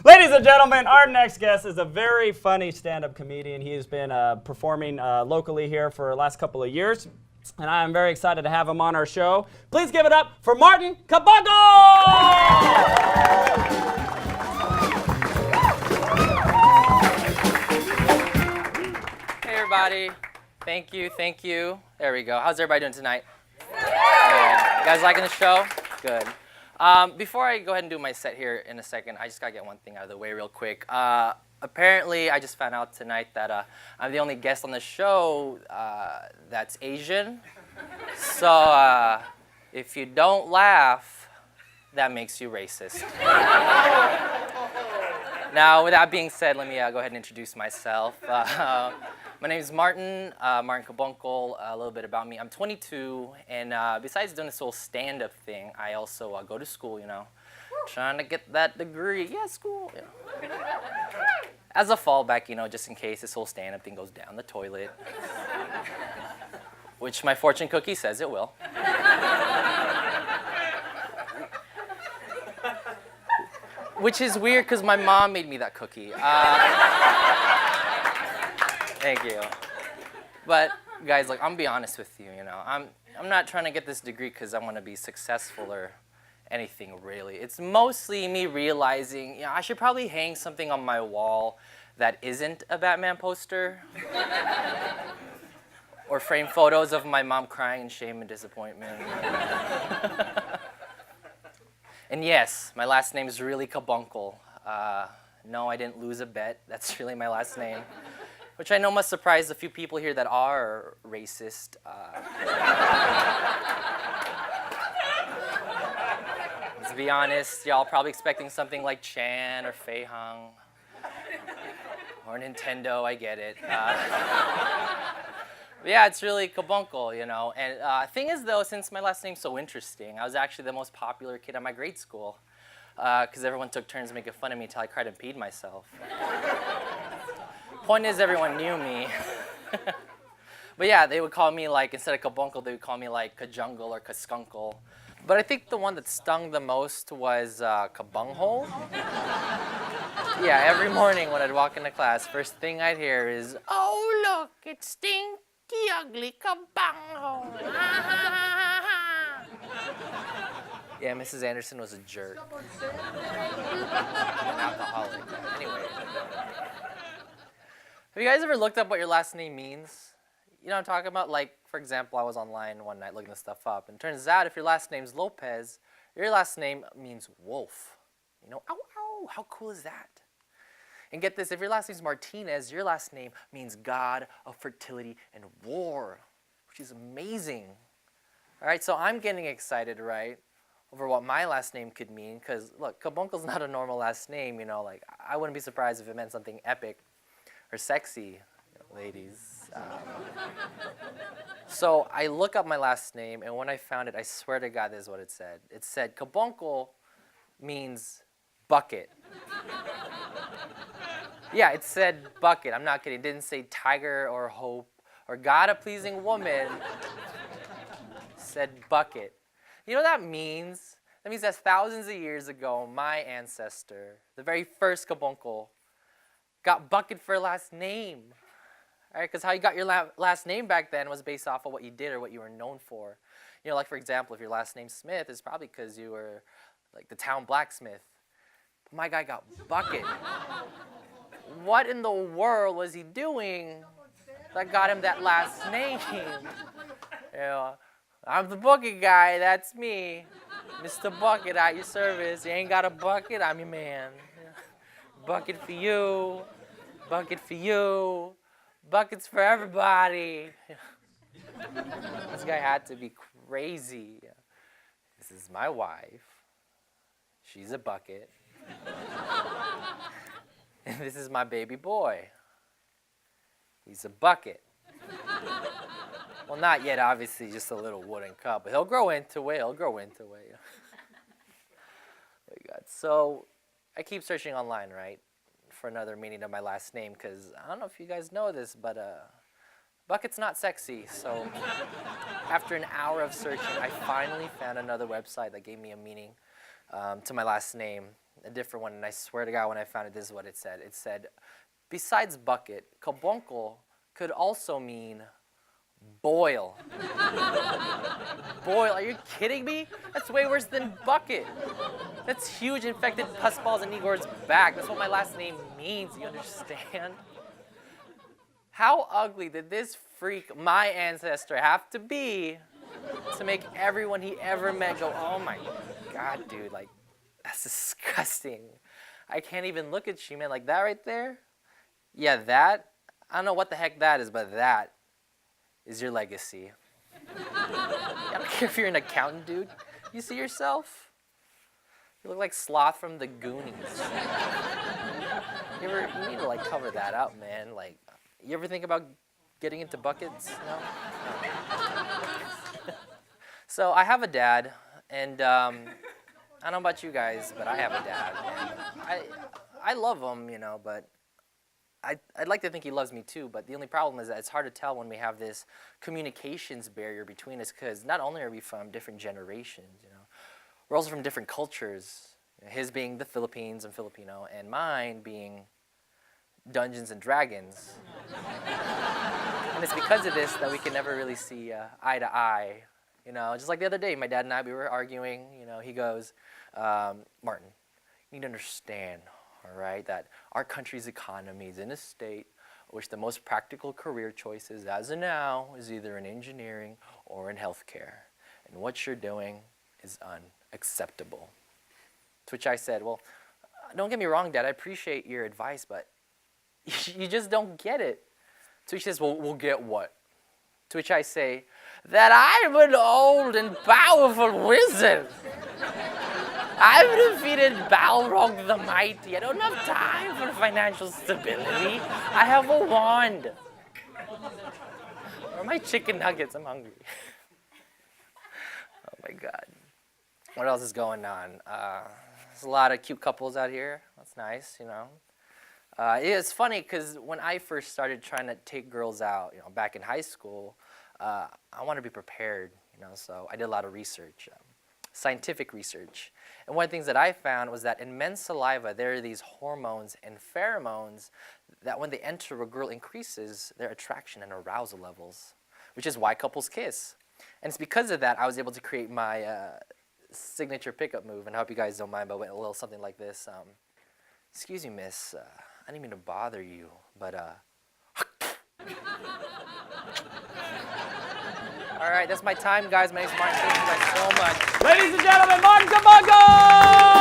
Ladies and gentlemen, our next guest is a very funny stand-up comedian. He has been performing locally here for the last couple of years, and I am very excited to have him on our show. Please give it up for Martin Cabungcal! Hey everybody, thank you. There we go. How's everybody doing tonight? Good. You guys liking the show? Good. Before I go ahead and do my set here in a second, I just gotta get one thing out of the way real quick. Apparently, I just found out tonight that I'm the only guest on the show that's Asian. So if you don't laugh, that makes you racist. Now, with that being said, let me go ahead and introduce myself. My name is Martin Cabungcal. A little bit about me. I'm 22, and besides doing this whole stand-up thing, I also go to school, trying to get that degree. Yeah, school, As a fallback, just in case this whole stand-up thing goes down the toilet, which my fortune cookie says it will. Which is weird, because my mom made me that cookie. Thank you. But guys, I'm gonna be honest with you, I'm not trying to get this degree because I want to be successful or anything really. It's mostly me realizing, I should probably hang something on my wall that isn't a Batman poster. Or frame photos of my mom crying in shame and disappointment. And yes, my last name is really Cabungcal. No, I didn't lose a bet. That's really my last name. Which I know must surprise a few people here that are racist. To be honest, y'all probably expecting something like Chan or Fei Hung. Or Nintendo, I get it. Yeah, it's really Cabungcal, And thing is, though, since my last name's so interesting, I was actually the most popular kid at my grade school. Because everyone took turns making fun of me until I cried and peed myself. Point is, everyone knew me. But yeah, they would call me, instead of Cabungcal, they would call me, Kajungle or Kaskunkle. But I think the one that stung the most was Kabunghole. Yeah, every morning when I'd walk into class, first thing I'd hear is, "Oh, look, it's stinky, ugly Kabunghole." Yeah, Mrs. Anderson was a jerk. An alcoholic. Anyway. Have you guys ever looked up what your last name means? You know what I'm talking about? For example, I was online one night looking this stuff up, and it turns out if your last name's Lopez, your last name means wolf. Ow, ow, how cool is that? And get this, if your last name's Martinez, your last name means God of fertility and war, which is amazing. All right, so I'm getting excited, right, over what my last name could mean, because, look, Cabuncal's not a normal last name, I wouldn't be surprised if it meant something epic or sexy, ladies. So I look up my last name, and when I found it, I swear to God, this is what it said. It said, Cabungcal means bucket. Yeah, it said bucket. I'm not kidding. It didn't say tiger or hope or God-a-pleasing woman. It said bucket. You know what that means? That means that thousands of years ago, my ancestor, the very first Cabungcal, got bucket for last name. All right, because how you got your last name back then was based off of what you did or what you were known for. For example, if your last name's Smith, it's probably because you were the town blacksmith. But my guy got bucket. What in the world was he doing that got him that last name? I'm the bucket guy, that's me. Mr. Bucket at your service. You ain't got a bucket, I'm your man. Bucket for you, bucket for you, buckets for everybody. This guy had to be crazy. This is my wife. She's a bucket. And this is my baby boy. He's a bucket. Well, not yet, obviously, just a little wooden cup, but he'll grow into it, Oh my God. So I keep searching online, right, for another meaning of my last name, because I don't know if you guys know this, but bucket's not sexy. So after an hour of searching, I finally found another website that gave me a meaning to my last name. a different one, and I swear to God, when I found it, this is what it said. It said, besides bucket, Cabungcal could also mean boil. Boil, are you kidding me? That's way worse than bucket. That's huge infected pus balls in Igor's back. That's what my last name means, you understand? How ugly did this freak, my ancestor, have to be to make everyone he ever met go, oh my God, dude, like, that's disgusting. I can't even look at you, man. Like that right there? Yeah, that, I don't know what the heck that is, but that is your legacy. I don't care if you're an accountant, dude. You see yourself? You look like Sloth from the Goonies. You need to like cover that up, man. Like, you ever think about getting into buckets? No? So I have a dad, and I don't know about you guys, but I have a dad. And I love him, you know, but I'd like to think he loves me too, but the only problem is that it's hard to tell when we have this communications barrier between us, because not only are we from different generations, you know, we're also from different cultures. His being the Philippines and Filipino, and mine being Dungeons and Dragons. And it's because of this that we can never really see eye to eye. You know, just like the other day, my dad and I, we were arguing. You know, he goes, Martin, you need to understand, all right, that our country's economy is in a state in which the most practical career choices as of now is either in engineering or in healthcare. And what you're doing is unacceptable. To which I said, well, don't get me wrong, Dad, I appreciate your advice, but you just don't get it. To which he says, well, we'll get what? To which I say, that I'm an old and powerful wizard. I've defeated Balrog the Mighty. I don't have time for financial stability. I have a wand. Where are my chicken nuggets? I'm hungry. Oh my God. What else is going on? There's a lot of cute couples out here. That's nice, you know. It's funny because when I first started trying to take girls out, you know, back in high school, I wanted to be prepared, you know, so I did a lot of research, scientific research. And one of the things that I found was that in men's saliva, there are these hormones and pheromones that when they enter a girl increases their attraction and arousal levels, which is why couples kiss. And it's because of that I was able to create my signature pickup move, and I hope you guys don't mind, but a little something like this. Excuse me, miss, I didn't mean to bother you, but all right, that's my time, guys. My name's Martin. Thank you guys so much. Ladies and gentlemen, Martin Cabungcal!